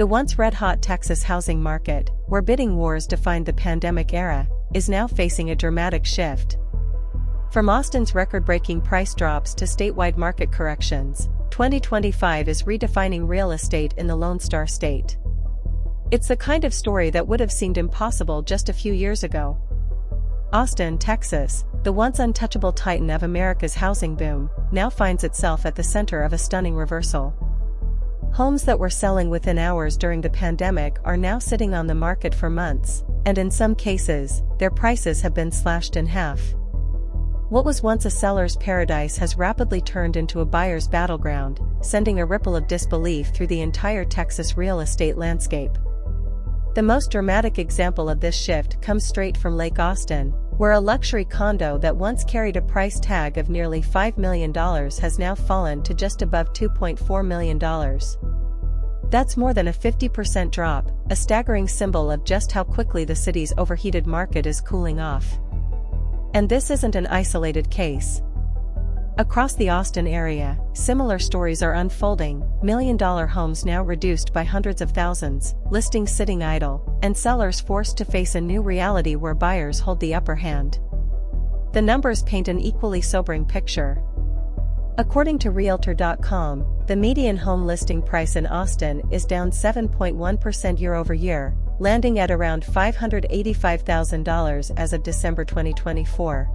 The once red-hot Texas housing market, where bidding wars defined the pandemic era, is now facing a dramatic shift. From Austin's record-breaking price drops to statewide market corrections, 2025 is redefining real estate in the Lone Star State. It's the kind of story that would have seemed impossible just a few years ago. Austin, Texas, the once untouchable titan of America's housing boom, now finds itself at the center of a stunning reversal. Homes that were selling within hours during the pandemic are now sitting on the market for months, and in some cases, their prices have been slashed in half. What was once a seller's paradise has rapidly turned into a buyer's battleground, sending a ripple of disbelief through the entire Texas real estate landscape. The most dramatic example of this shift comes straight from Lake Austin, where a luxury condo that once carried a price tag of nearly $5 million has now fallen to just above $2.4 million. That's more than a 50% drop, a staggering symbol of just how quickly the city's overheated market is cooling off. And this isn't an isolated case. Across the Austin area, similar stories are unfolding, million-dollar homes now reduced by hundreds of thousands, listings sitting idle, and sellers forced to face a new reality where buyers hold the upper hand. The numbers paint an equally sobering picture. According to Realtor.com, the median home listing price in Austin is down 7.1% year-over-year, landing at around $585,000 as of December 2024.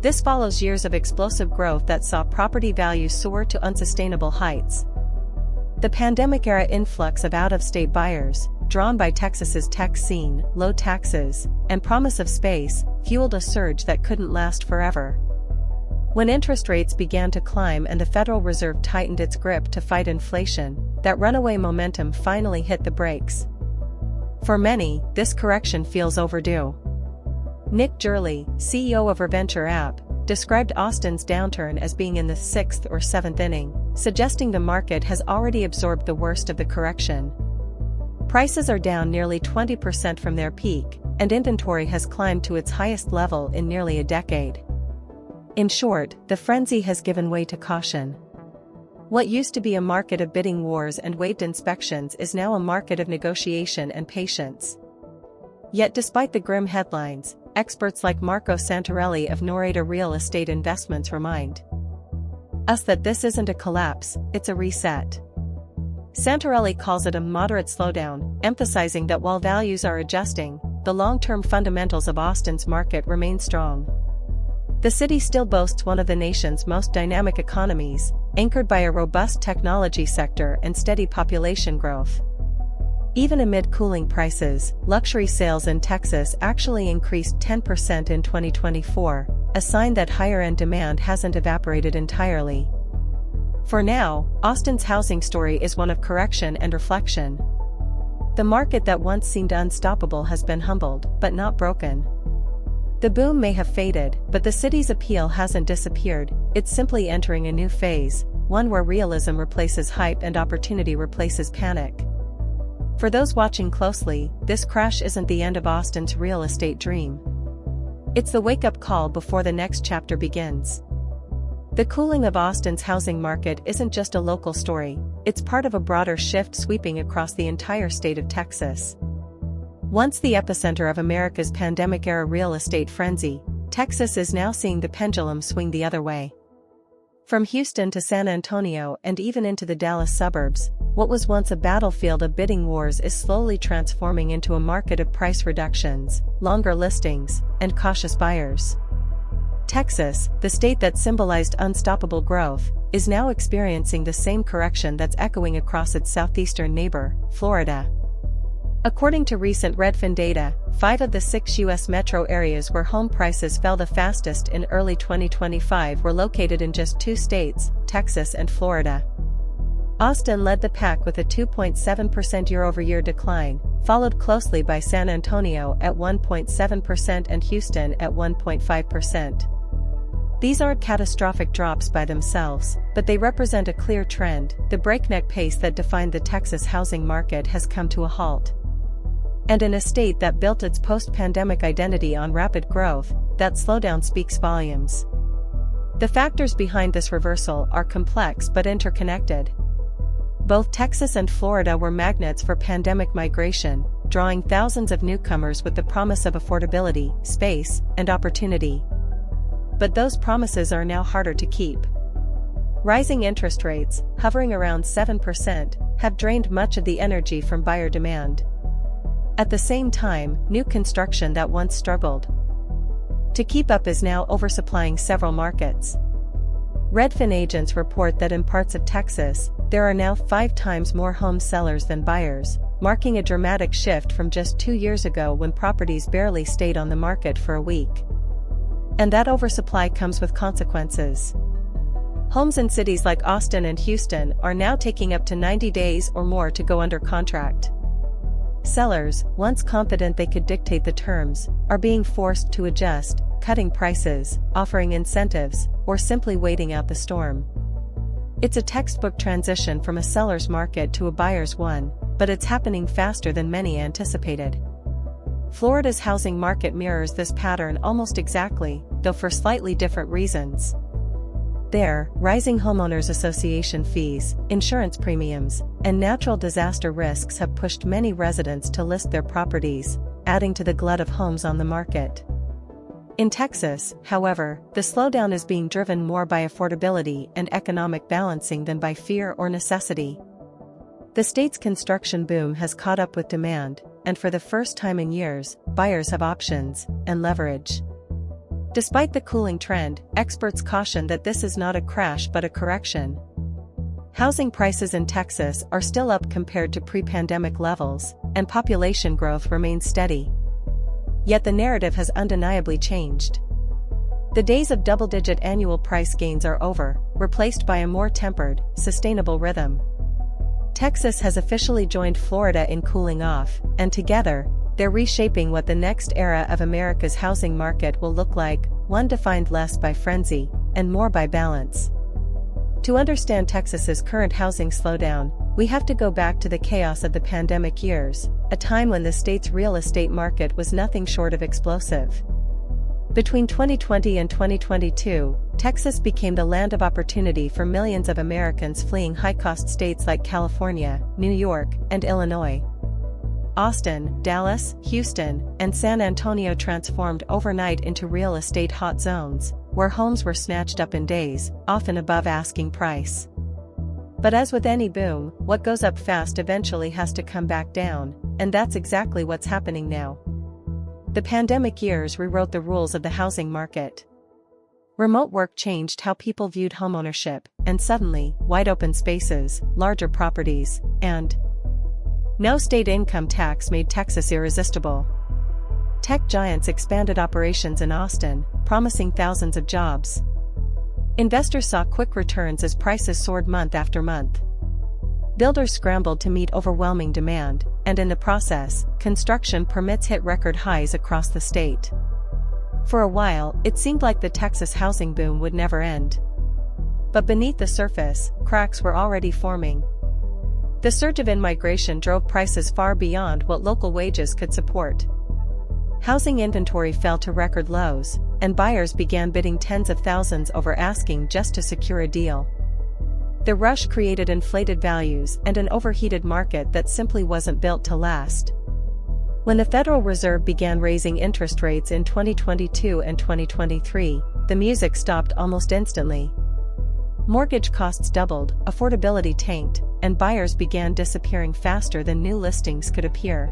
This follows years of explosive growth that saw property values soar to unsustainable heights. The pandemic-era influx of out-of-state buyers, drawn by Texas's tech scene, low taxes, and promise of space, fueled a surge that couldn't last forever. When interest rates began to climb and the Federal Reserve tightened its grip to fight inflation, that runaway momentum finally hit the brakes. For many, this correction feels overdue. Nick Gurley, CEO of ReVenture app, described Austin's downturn as being in the 6th or 7th inning, suggesting the market has already absorbed the worst of the correction. Prices are down nearly 20% from their peak, and inventory has climbed to its highest level in nearly a decade. In short, the frenzy has given way to caution. What used to be a market of bidding wars and waived inspections is now a market of negotiation and patience. Yet despite the grim headlines, experts like Marco Santarelli of Norada Real Estate Investments remind us that this isn't a collapse, it's a reset. Santarelli calls it a moderate slowdown, emphasizing that while values are adjusting, the long-term fundamentals of Austin's market remain strong. The city still boasts one of the nation's most dynamic economies, anchored by a robust technology sector and steady population growth. Even amid cooling prices, luxury sales in Texas actually increased 10% in 2024, a sign that higher-end demand hasn't evaporated entirely. For now, Austin's housing story is one of correction and reflection. The market that once seemed unstoppable has been humbled, but not broken. The boom may have faded, but the city's appeal hasn't disappeared, it's simply entering a new phase, one where realism replaces hype and opportunity replaces panic. For those watching closely, this crash isn't the end of Austin's real estate dream. It's the wake-up call before the next chapter begins. The cooling of Austin's housing market isn't just a local story, it's part of a broader shift sweeping across the entire state of Texas. Once the epicenter of America's pandemic-era real estate frenzy, Texas is now seeing the pendulum swing the other way. From Houston to San Antonio and even into the Dallas suburbs, what was once a battlefield of bidding wars is slowly transforming into a market of price reductions, longer listings, and cautious buyers. Texas, the state that symbolized unstoppable growth, is now experiencing the same correction that's echoing across its southeastern neighbor, Florida. According to recent Redfin data, 5 of the 6 U.S. metro areas where home prices fell the fastest in early 2025 were located in just 2 states, Texas and Florida. Austin led the pack with a 2.7% year-over-year decline, followed closely by San Antonio at 1.7% and Houston at 1.5%. These aren't catastrophic drops by themselves, but they represent a clear trend. The breakneck pace that defined the Texas housing market has come to a halt. And in a state that built its post-pandemic identity on rapid growth, that slowdown speaks volumes. The factors behind this reversal are complex but interconnected. Both Texas and Florida were magnets for pandemic migration, drawing thousands of newcomers with the promise of affordability, space, and opportunity. But those promises are now harder to keep. Rising interest rates, hovering around 7%, have drained much of the energy from buyer demand. At the same time, new construction that once struggled to keep up is now oversupplying several markets. Redfin agents report that in parts of Texas, there are now 5 times more home sellers than buyers, marking a dramatic shift from just 2 years ago when properties barely stayed on the market for a week. And that oversupply comes with consequences. Homes in cities like Austin and Houston are now taking up to 90 days or more to go under contract. Sellers, once confident they could dictate the terms, are being forced to adjust, cutting prices, offering incentives, or simply waiting out the storm. It's a textbook transition from a seller's market to a buyer's one, but it's happening faster than many anticipated. Florida's housing market mirrors this pattern almost exactly, though for slightly different reasons. There, rising homeowners association fees, insurance premiums, and natural disaster risks have pushed many residents to list their properties, adding to the glut of homes on the market. In Texas, however, the slowdown is being driven more by affordability and economic balancing than by fear or necessity. The state's construction boom has caught up with demand, and for the first time in years, buyers have options and leverage. Despite the cooling trend, experts caution that this is not a crash but a correction. Housing prices in Texas are still up compared to pre-pandemic levels, and population growth remains steady. Yet the narrative has undeniably changed. The days of double-digit annual price gains are over, replaced by a more tempered, sustainable rhythm. Texas has officially joined Florida in cooling off, and together, they're reshaping what the next era of America's housing market will look like, one defined less by frenzy, and more by balance. To understand Texas's current housing slowdown, we have to go back to the chaos of the pandemic years, a time when the state's real estate market was nothing short of explosive. Between 2020 and 2022, Texas became the land of opportunity for millions of Americans fleeing high-cost states like California, New York, and Illinois. Austin, Dallas, Houston, and San Antonio transformed overnight into real estate hot zones, where homes were snatched up in days, often above asking price. But as with any boom, what goes up fast eventually has to come back down, and that's exactly what's happening now. The pandemic years rewrote the rules of the housing market. Remote work changed how people viewed homeownership, and suddenly, wide-open spaces, larger properties, and no state income tax made Texas irresistible. Tech giants expanded operations in Austin, promising thousands of jobs. Investors saw quick returns as prices soared month after month. Builders scrambled to meet overwhelming demand, and in the process, construction permits hit record highs across the state. For a while, it seemed like the Texas housing boom would never end. But beneath the surface, cracks were already forming. The surge of in-migration drove prices far beyond what local wages could support. Housing inventory fell to record lows, and buyers began bidding tens of thousands over asking just to secure a deal. The rush created inflated values and an overheated market that simply wasn't built to last. When the Federal Reserve began raising interest rates in 2022 and 2023, the music stopped almost instantly. Mortgage costs doubled, affordability tanked, and buyers began disappearing faster than new listings could appear.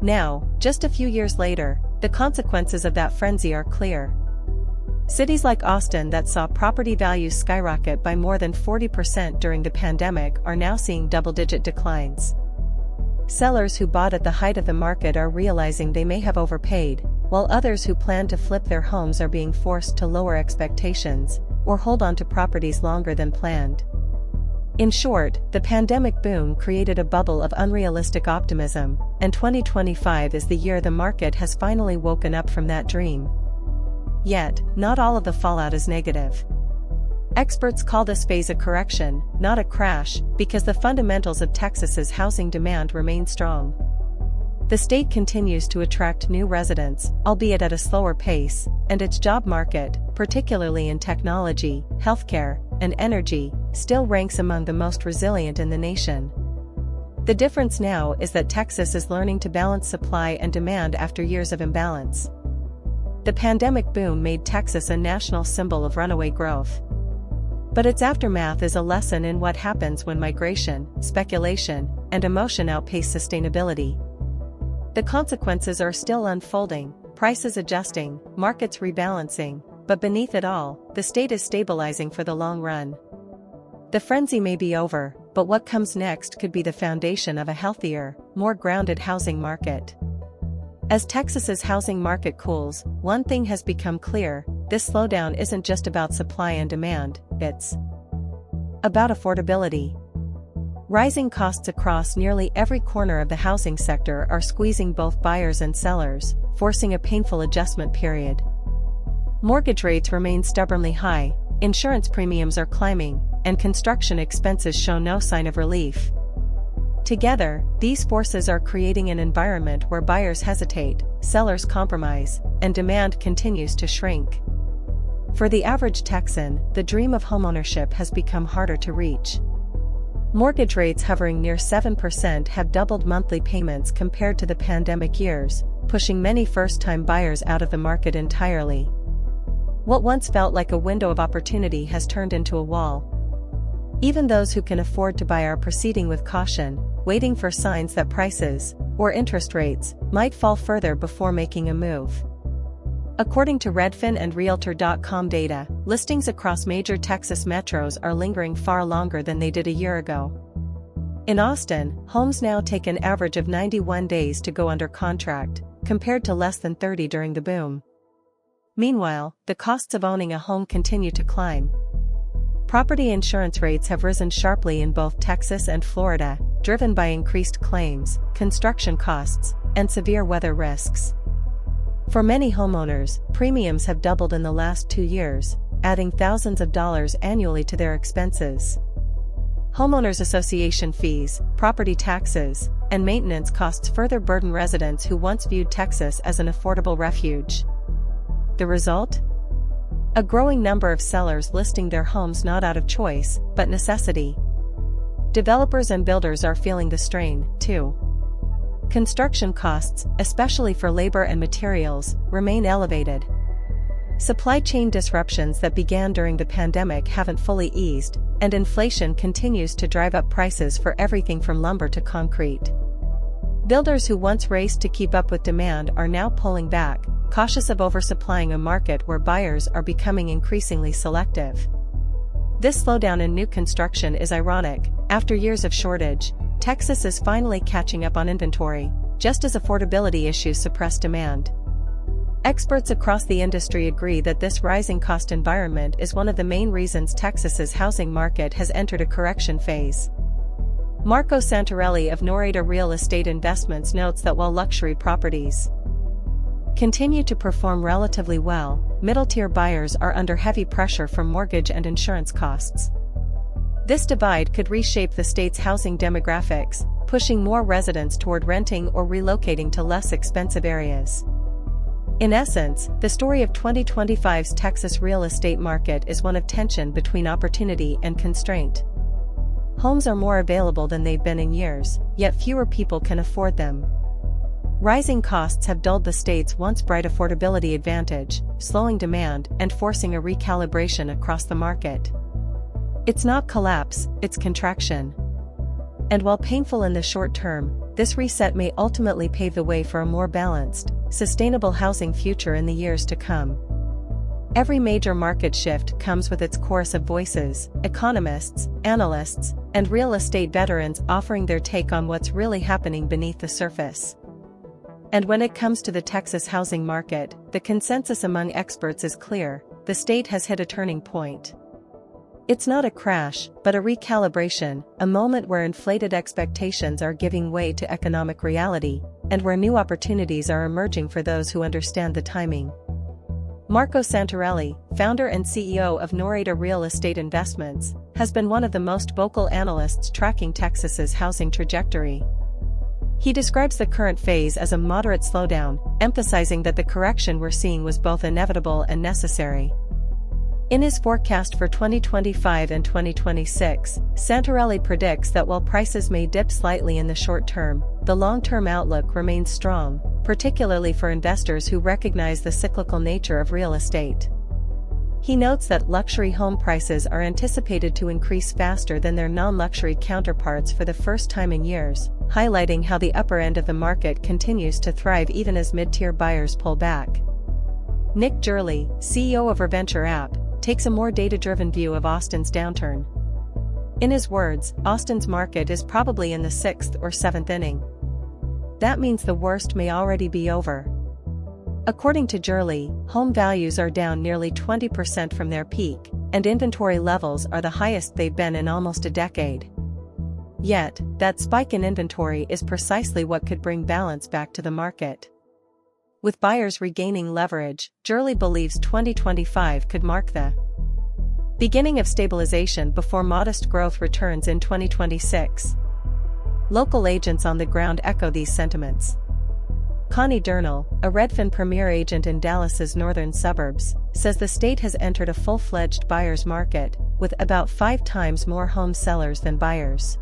Now, just a few years later, the consequences of that frenzy are clear. Cities like Austin that saw property values skyrocket by more than 40% during the pandemic are now seeing double-digit declines. Sellers who bought at the height of the market are realizing they may have overpaid, while others who plan to flip their homes are being forced to lower expectations, or hold on to properties longer than planned. In short, the pandemic boom created a bubble of unrealistic optimism, and 2025 is the year the market has finally woken up from that dream. Yet, not all of the fallout is negative. Experts call this phase a correction, not a crash, because the fundamentals of Texas's housing demand remain strong. The state continues to attract new residents, albeit at a slower pace, and its job market, particularly in technology, healthcare, and energy, still ranks among the most resilient in the nation. The difference now is that Texas is learning to balance supply and demand after years of imbalance. The pandemic boom made Texas a national symbol of runaway growth. But its aftermath is a lesson in what happens when migration, speculation, and emotion outpace sustainability. The consequences are still unfolding, prices adjusting, markets rebalancing, but beneath it all, the state is stabilizing for the long run. The frenzy may be over, but what comes next could be the foundation of a healthier, more grounded housing market. As Texas's housing market cools, one thing has become clear: this slowdown isn't just about supply and demand, it's about affordability. Rising costs across nearly every corner of the housing sector are squeezing both buyers and sellers, forcing a painful adjustment period. Mortgage rates remain stubbornly high, insurance premiums are climbing, and construction expenses show no sign of relief. Together, these forces are creating an environment where buyers hesitate, sellers compromise, and demand continues to shrink. For the average Texan, the dream of homeownership has become harder to reach. Mortgage rates hovering near 7% have doubled monthly payments compared to the pandemic years, pushing many first-time buyers out of the market entirely. What once felt like a window of opportunity has turned into a wall. Even those who can afford to buy are proceeding with caution, waiting for signs that prices, or interest rates, might fall further before making a move. According to Redfin and Realtor.com data, listings across major Texas metros are lingering far longer than they did a year ago. In Austin, homes now take an average of 91 days to go under contract, compared to less than 30 during the boom. Meanwhile, the costs of owning a home continue to climb. Property insurance rates have risen sharply in both Texas and Florida, driven by increased claims, construction costs, and severe weather risks. For many homeowners, premiums have doubled in the last 2 years, adding thousands of dollars annually to their expenses. Homeowners association fees, property taxes, and maintenance costs further burden residents who once viewed Texas as an affordable refuge. The result? A growing number of sellers listing their homes not out of choice, but necessity. Developers and builders are feeling the strain, too. Construction costs, especially for labor and materials, remain elevated. Supply chain disruptions that began during the pandemic haven't fully eased, and inflation continues to drive up prices for everything from lumber to concrete. Builders who once raced to keep up with demand are now pulling back, cautious of oversupplying a market where buyers are becoming increasingly selective. This slowdown in new construction is ironic. After years of shortage, Texas is finally catching up on inventory, just as affordability issues suppress demand. Experts across the industry agree that this rising cost environment is one of the main reasons Texas's housing market has entered a correction phase. Marco Santarelli of Norada Real Estate Investments notes that while luxury properties continue to perform relatively well, middle-tier buyers are under heavy pressure from mortgage and insurance costs. This divide could reshape the state's housing demographics, pushing more residents toward renting or relocating to less expensive areas. In essence, the story of 2025's Texas real estate market is one of tension between opportunity and constraint. Homes are more available than they've been in years, yet fewer people can afford them. Rising costs have dulled the state's once bright affordability advantage, slowing demand and forcing a recalibration across the market. It's not collapse, it's contraction. And while painful in the short term, this reset may ultimately pave the way for a more balanced, sustainable housing future in the years to come. Every major market shift comes with its chorus of voices, economists, analysts, and real estate veterans offering their take on what's really happening beneath the surface. And when it comes to the Texas housing market, the consensus among experts is clear: the state has hit a turning point. It's not a crash, but a recalibration, a moment where inflated expectations are giving way to economic reality, and where new opportunities are emerging for those who understand the timing. Marco Santarelli, founder and CEO of Norada Real Estate Investments, has been one of the most vocal analysts tracking Texas's housing trajectory. He describes the current phase as a moderate slowdown, emphasizing that the correction we're seeing was both inevitable and necessary. In his forecast for 2025 and 2026, Santarelli predicts that while prices may dip slightly in the short term, the long-term outlook remains strong, particularly for investors who recognize the cyclical nature of real estate. He notes that luxury home prices are anticipated to increase faster than their non-luxury counterparts for the first time in years, highlighting how the upper end of the market continues to thrive even as mid-tier buyers pull back. Nick Gerli, CEO of Reventure App, takes a more data-driven view of Austin's downturn. In his words, Austin's market is probably in the 6th or 7th inning. That means the worst may already be over. According to Gerli, home values are down nearly 20% from their peak, and inventory levels are the highest they've been in almost a decade. Yet, that spike in inventory is precisely what could bring balance back to the market. With buyers regaining leverage, Gerli believes 2025 could mark the beginning of stabilization before modest growth returns in 2026. Local agents on the ground echo these sentiments. Connie Durnall, a Redfin Premier agent in Dallas's northern suburbs, says the state has entered a full-fledged buyer's market, with about 5 times more home sellers than buyers.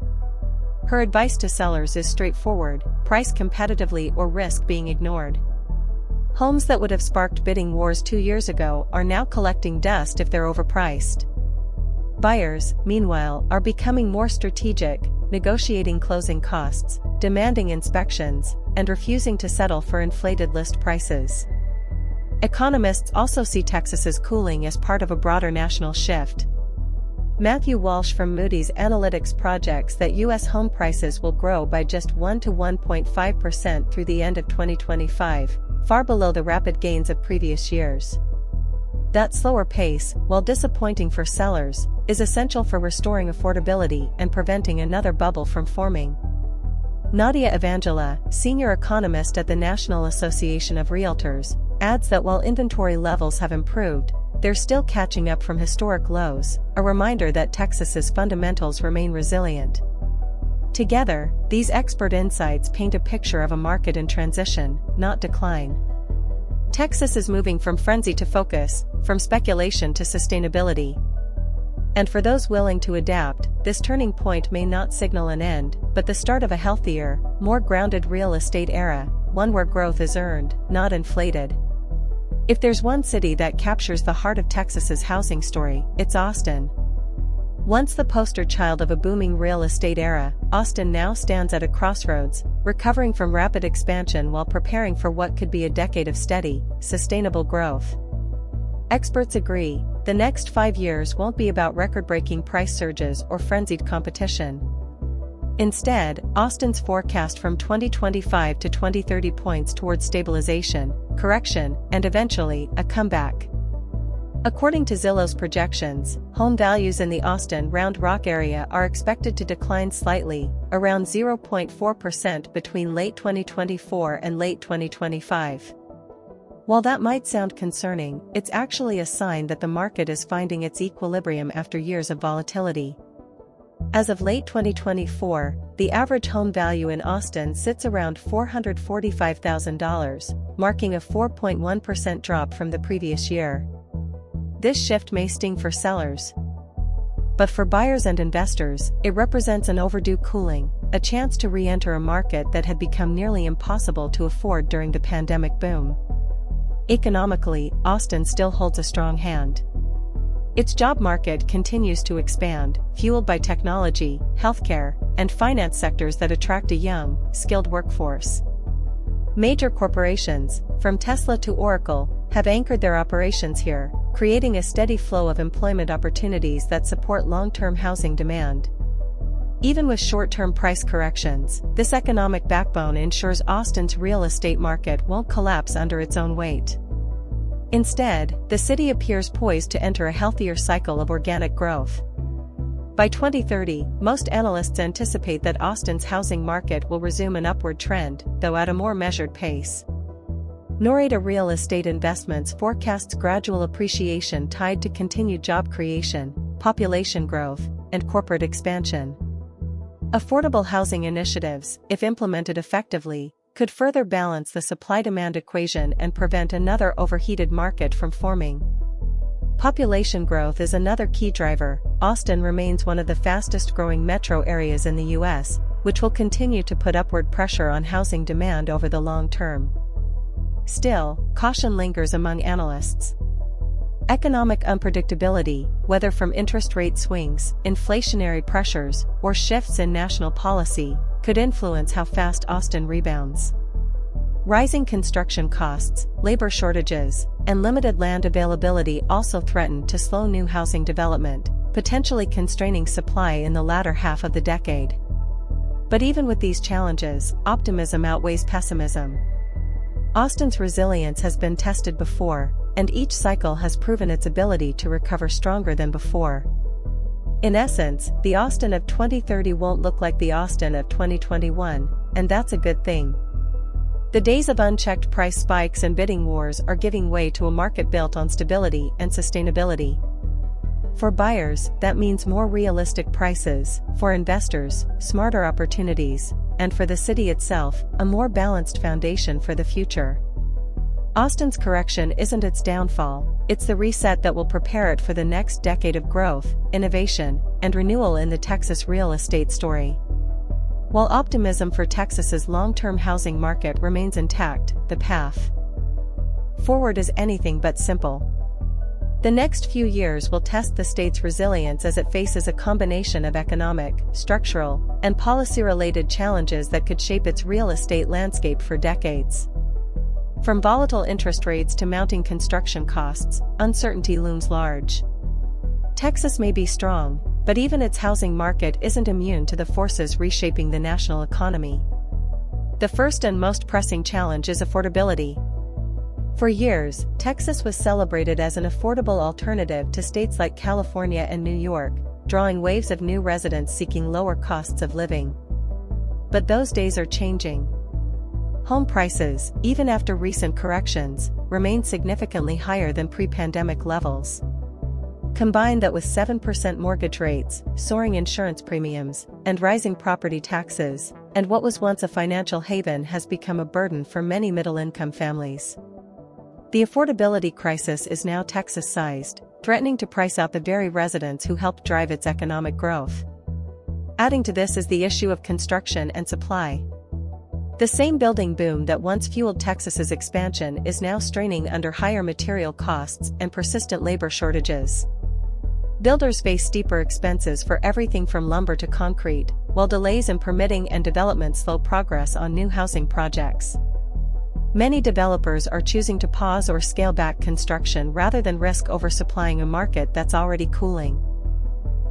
Her advice to sellers is straightforward: price competitively or risk being ignored. Homes that would have sparked bidding wars 2 years ago are now collecting dust if they're overpriced. Buyers, meanwhile, are becoming more strategic, negotiating closing costs, demanding inspections, and refusing to settle for inflated list prices. Economists also see Texas's cooling as part of a broader national shift. Matthew Walsh from Moody's Analytics projects that U.S. home prices will grow by just 1 to 1.5% through the end of 2025, far below the rapid gains of previous years. That slower pace, while disappointing for sellers, is essential for restoring affordability and preventing another bubble from forming. Nadia Evangela, senior economist at the National Association of Realtors, adds that while inventory levels have improved, they're still catching up from historic lows, a reminder that Texas's fundamentals remain resilient. Together, these expert insights paint a picture of a market in transition, not decline. Texas is moving from frenzy to focus, from speculation to sustainability. And for those willing to adapt, this turning point may not signal an end, but the start of a healthier, more grounded real estate era, one where growth is earned, not inflated. If there's one city that captures the heart of Texas's housing story, it's Austin. Once the poster child of a booming real estate era, Austin now stands at a crossroads, recovering from rapid expansion while preparing for what could be a decade of steady, sustainable growth. Experts agree, the next 5 years won't be about record-breaking price surges or frenzied competition. Instead, Austin's forecast from 2025 to 2030 points towards stabilization, correction, and eventually, a comeback. According to Zillow's projections, home values in the Austin Round Rock area are expected to decline slightly, around 0.4% between late 2024 and late 2025. While that might sound concerning, it's actually a sign that the market is finding its equilibrium after years of volatility. As of late 2024, the average home value in Austin sits around $445,000, marking a 4.1% drop from the previous year. This shift may sting for sellers. But for buyers and investors, it represents an overdue cooling, a chance to re-enter a market that had become nearly impossible to afford during the pandemic boom. Economically, Austin still holds a strong hand. Its job market continues to expand, fueled by technology, healthcare, and finance sectors that attract a young, skilled workforce. Major corporations, from Tesla to Oracle, have anchored their operations here, creating a steady flow of employment opportunities that support long-term housing demand. Even with short-term price corrections, this economic backbone ensures Austin's real estate market won't collapse under its own weight. Instead, the city appears poised to enter a healthier cycle of organic growth. By 2030, most analysts anticipate that Austin's housing market will resume an upward trend, though at a more measured pace. Norada Real Estate Investments forecasts gradual appreciation tied to continued job creation, population growth, and corporate expansion. Affordable housing initiatives, if implemented effectively, could further balance the supply-demand equation and prevent another overheated market from forming. Population growth is another key driver. Austin remains one of the fastest-growing metro areas in the U.S., which will continue to put upward pressure on housing demand over the long term. Still, caution lingers among analysts. Economic unpredictability, whether from interest rate swings, inflationary pressures, or shifts in national policy, could influence how fast Austin rebounds. Rising construction costs, labor shortages, and limited land availability also threaten to slow new housing development, potentially constraining supply in the latter half of the decade. But even with these challenges, optimism outweighs pessimism. Austin's resilience has been tested before, and each cycle has proven its ability to recover stronger than before. In essence, the Austin of 2030 won't look like the Austin of 2021, and that's a good thing. The days of unchecked price spikes and bidding wars are giving way to a market built on stability and sustainability. For buyers, that means more realistic prices, for investors, smarter opportunities, and for the city itself, a more balanced foundation for the future. Austin's correction isn't its downfall, it's the reset that will prepare it for the next decade of growth, innovation, and renewal in the Texas real estate story. While optimism for Texas's long-term housing market remains intact, the path forward is anything but simple. The next few years will test the state's resilience as it faces a combination of economic, structural, and policy-related challenges that could shape its real estate landscape for decades. From volatile interest rates to mounting construction costs, uncertainty looms large. Texas may be strong, but even its housing market isn't immune to the forces reshaping the national economy. The first and most pressing challenge is affordability. For years, Texas was celebrated as an affordable alternative to states like California and New York, drawing waves of new residents seeking lower costs of living. But those days are changing. Home prices, even after recent corrections, remain significantly higher than pre-pandemic levels. Combine that with 7% mortgage rates, soaring insurance premiums, and rising property taxes, and what was once a financial haven has become a burden for many middle-income families. The affordability crisis is now Texas-sized, threatening to price out the very residents who helped drive its economic growth. Adding to this is the issue of construction and supply. The same building boom that once fueled Texas's expansion is now straining under higher material costs and persistent labor shortages. Builders face steeper expenses for everything from lumber to concrete, while delays in permitting and development slow progress on new housing projects. Many developers are choosing to pause or scale back construction rather than risk oversupplying a market that's already cooling.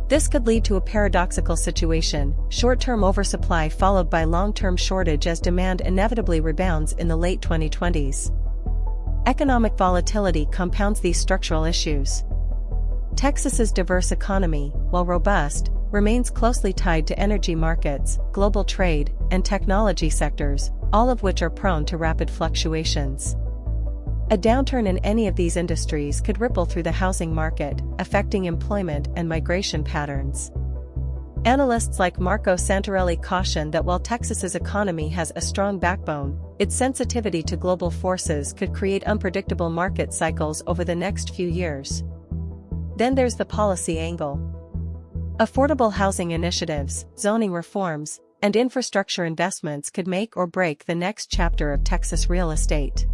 This could lead to a paradoxical situation, short-term oversupply followed by long-term shortage as demand inevitably rebounds in the late 2020s. Economic volatility compounds these structural issues. Texas's diverse economy, while robust, remains closely tied to energy markets, global trade, and technology sectors, all of which are prone to rapid fluctuations. A downturn in any of these industries could ripple through the housing market, affecting employment and migration patterns. Analysts like Marco Santarelli caution that while Texas's economy has a strong backbone, its sensitivity to global forces could create unpredictable market cycles over the next few years. Then there's the policy angle. Affordable housing initiatives, zoning reforms, and infrastructure investments could make or break the next chapter of Texas real estate.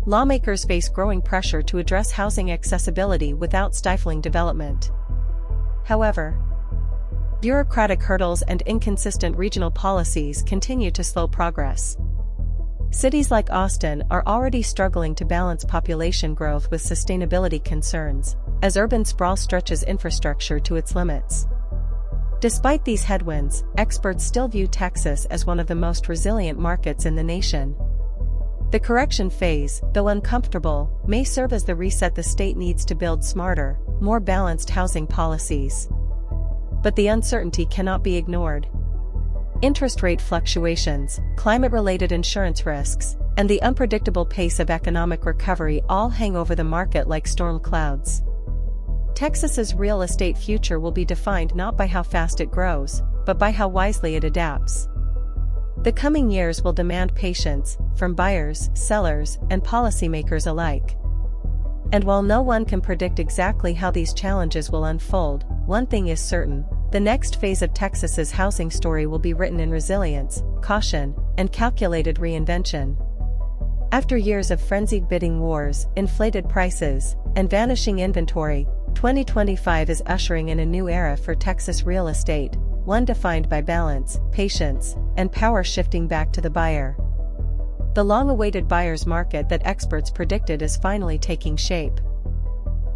Lawmakers face growing pressure to address housing accessibility without stifling development. However, bureaucratic hurdles and inconsistent regional policies continue to slow progress. Cities like Austin are already struggling to balance population growth with sustainability concerns, as urban sprawl stretches infrastructure to its limits. Despite these headwinds, experts still view Texas as one of the most resilient markets in the nation. The correction phase, though uncomfortable, may serve as the reset the state needs to build smarter, more balanced housing policies. But the uncertainty cannot be ignored. Interest rate fluctuations, climate-related insurance risks, and the unpredictable pace of economic recovery all hang over the market like storm clouds. Texas's real estate future will be defined not by how fast it grows, but by how wisely it adapts. The coming years will demand patience, from buyers, sellers, and policymakers alike. And while no one can predict exactly how these challenges will unfold, one thing is certain: the next phase of Texas's housing story will be written in resilience, caution, and calculated reinvention. After years of frenzied bidding wars, inflated prices, and vanishing inventory, 2025 is ushering in a new era for Texas real estate, one defined by balance, patience, and power shifting back to the buyer. The long-awaited buyer's market that experts predicted is finally taking shape.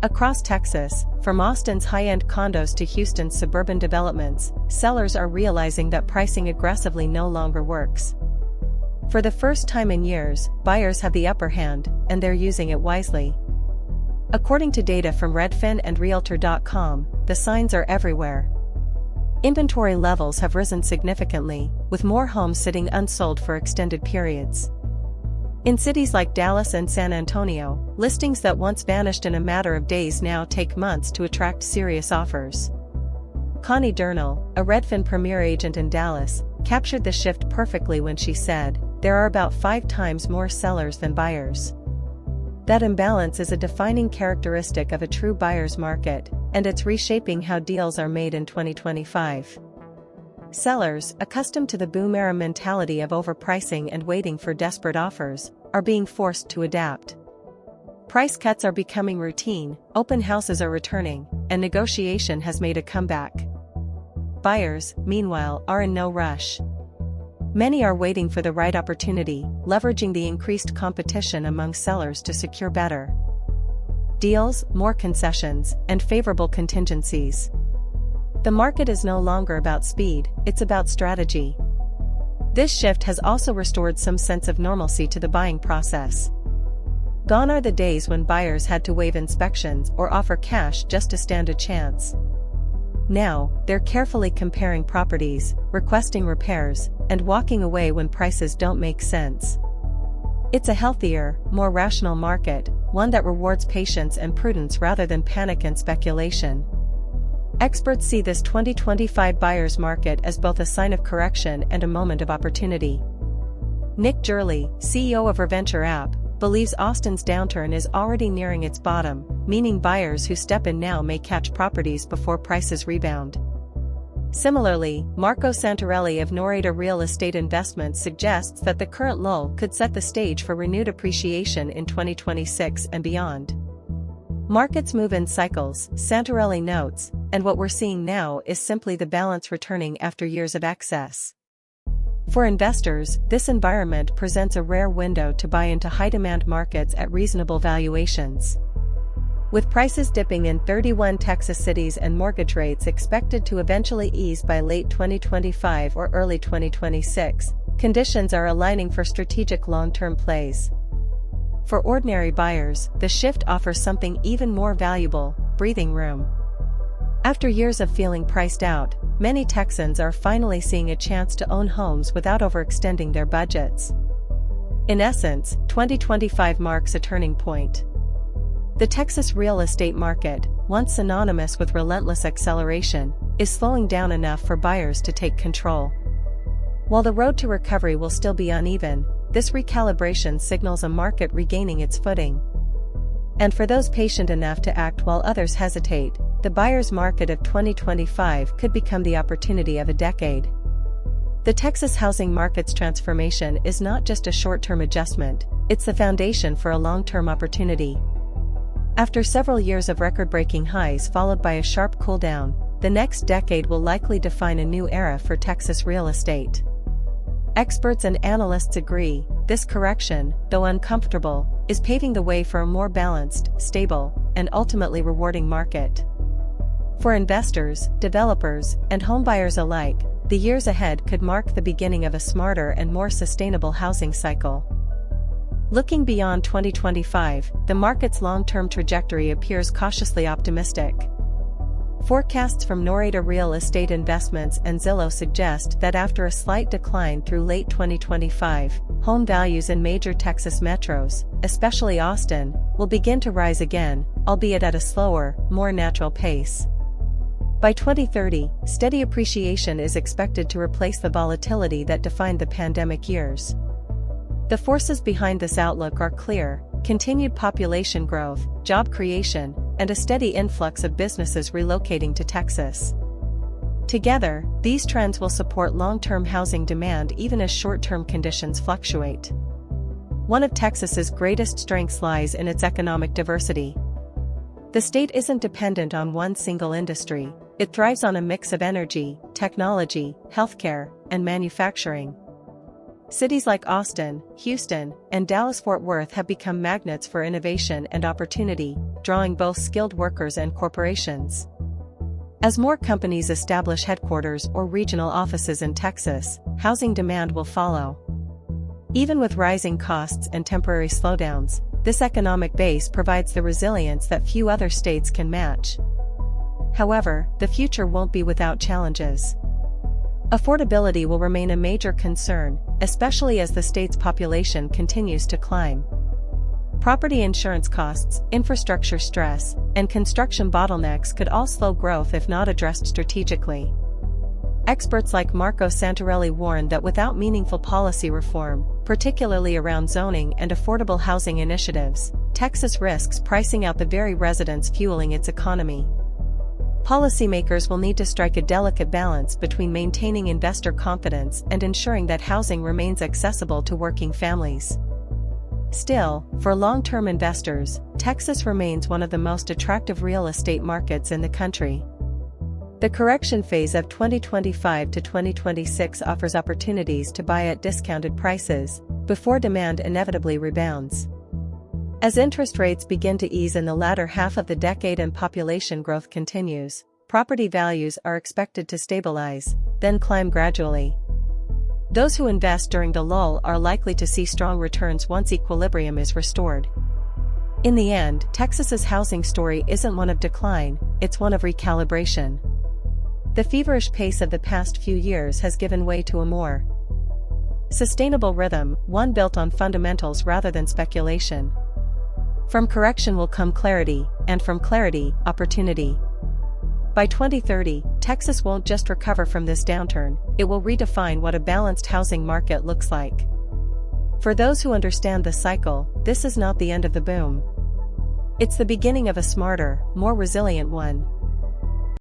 Across Texas, from Austin's high-end condos to Houston's suburban developments, sellers are realizing that pricing aggressively no longer works. For the first time in years, buyers have the upper hand, and they're using it wisely. According to data from Redfin and Realtor.com, the signs are everywhere. Inventory levels have risen significantly, with more homes sitting unsold for extended periods. In cities like Dallas and San Antonio, listings that once vanished in a matter of days now take months to attract serious offers. Connie Durnall, a Redfin Premier agent in Dallas, captured the shift perfectly when she said, "There are about 5 times more sellers than buyers." That imbalance is a defining characteristic of a true buyer's market, and it's reshaping how deals are made in 2025. Sellers, accustomed to the boom-era mentality of overpricing and waiting for desperate offers, are being forced to adapt. Price cuts are becoming routine, open houses are returning, and negotiation has made a comeback. Buyers, meanwhile, are in no rush. Many are waiting for the right opportunity, leveraging the increased competition among sellers to secure better deals, more concessions, and favorable contingencies. The market is no longer about speed, it's about strategy. This shift has also restored some sense of normalcy to the buying process. Gone are the days when buyers had to waive inspections or offer cash just to stand a chance. Now, they're carefully comparing properties, requesting repairs, and walking away when prices don't make sense. It's a healthier, more rational market, one that rewards patience and prudence rather than panic and speculation. Experts see this 2025 buyer's market as both a sign of correction and a moment of opportunity. Nick Gurley, CEO of Reventure App, believes Austin's downturn is already nearing its bottom, meaning buyers who step in now may catch properties before prices rebound. Similarly, Marco Santarelli of Norada Real Estate Investments suggests that the current lull could set the stage for renewed appreciation in 2026 and beyond. Markets move in cycles, Santarelli notes, and what we're seeing now is simply the balance returning after years of excess. For investors, this environment presents a rare window to buy into high-demand markets at reasonable valuations. With prices dipping in 31 Texas cities and mortgage rates expected to eventually ease by late 2025 or early 2026, conditions are aligning for strategic long-term plays. For ordinary buyers, the shift offers something even more valuable: breathing room. After years of feeling priced out, many Texans are finally seeing a chance to own homes without overextending their budgets. In essence, 2025 marks a turning point. The Texas real estate market, once synonymous with relentless acceleration, is slowing down enough for buyers to take control. While the road to recovery will still be uneven, this recalibration signals a market regaining its footing. And for those patient enough to act while others hesitate, the buyer's market of 2025 could become the opportunity of a decade. The Texas housing market's transformation is not just a short-term adjustment, it's the foundation for a long-term opportunity. After several years of record-breaking highs followed by a sharp cooldown, the next decade will likely define a new era for Texas real estate. Experts and analysts agree, this correction, though uncomfortable, is paving the way for a more balanced, stable, and ultimately rewarding market. For investors, developers, and homebuyers alike, the years ahead could mark the beginning of a smarter and more sustainable housing cycle. Looking beyond 2025, the market's long-term trajectory appears cautiously optimistic. Forecasts from Norada Real Estate Investments and Zillow suggest that after a slight decline through late 2025, home values in major Texas metros, especially Austin, will begin to rise again, albeit at a slower, more natural pace. By 2030, steady appreciation is expected to replace the volatility that defined the pandemic years. The forces behind this outlook are clear: continued population growth, job creation, and a steady influx of businesses relocating to Texas. Together, these trends will support long-term housing demand even as short-term conditions fluctuate. One of Texas's greatest strengths lies in its economic diversity. The state isn't dependent on one single industry, it thrives on a mix of energy, technology, healthcare, and manufacturing. Cities like Austin, Houston, and Dallas-Fort Worth have become magnets for innovation and opportunity, drawing both skilled workers and corporations. As more companies establish headquarters or regional offices in Texas, housing demand will follow. Even with rising costs and temporary slowdowns, this economic base provides the resilience that few other states can match. However, the future won't be without challenges. Affordability will remain a major concern, especially as the state's population continues to climb. Property insurance costs, infrastructure stress, and construction bottlenecks could all slow growth if not addressed strategically. Experts like Marco Santarelli warn that without meaningful policy reform, particularly around zoning and affordable housing initiatives, Texas risks pricing out the very residents fueling its economy. Policymakers will need to strike a delicate balance between maintaining investor confidence and ensuring that housing remains accessible to working families. Still, for long-term investors, Texas remains one of the most attractive real estate markets in the country. The correction phase of 2025 to 2026 offers opportunities to buy at discounted prices, before demand inevitably rebounds. As interest rates begin to ease in the latter half of the decade and population growth continues, property values are expected to stabilize, then climb gradually. Those who invest during the lull are likely to see strong returns once equilibrium is restored. In the end, Texas's housing story isn't one of decline, it's one of recalibration. The feverish pace of the past few years has given way to a more sustainable rhythm, one built on fundamentals rather than speculation. From correction will come clarity, and from clarity, opportunity. By 2030, Texas won't just recover from this downturn, it will redefine what a balanced housing market looks like. For those who understand the cycle, this is not the end of the boom. It's the beginning of a smarter, more resilient one.